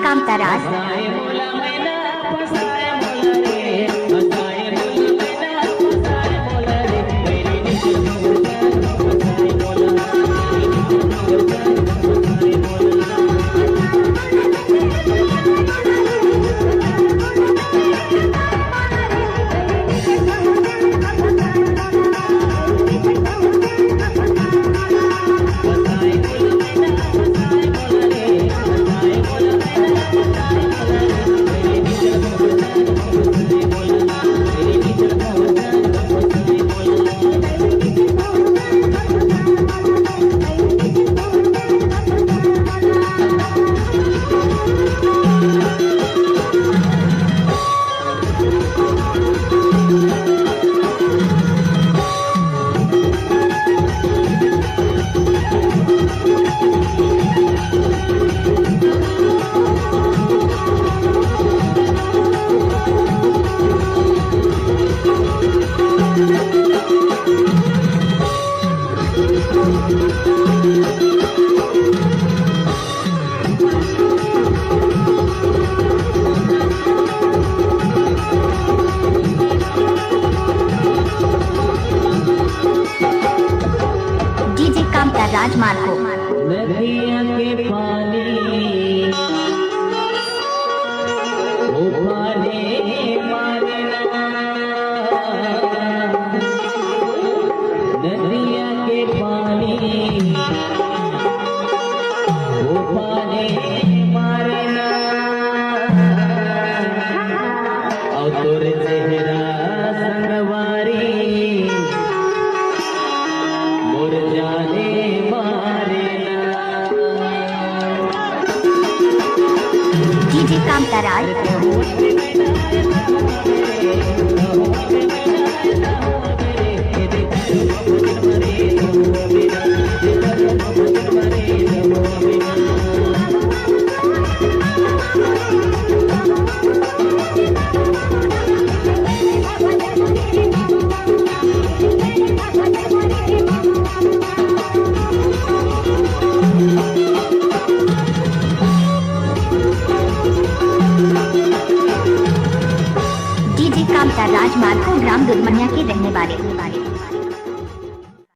कामताराज DJ कामताराज Marco नदिया के पानी उफाने मारना नदिया के पानी उफाने मारना और तोर चेहरा संगवारी मोर जाने डीजे कामताराज डीजे कामताराज मार्को ग्राम दुधमनिया के रहने वाले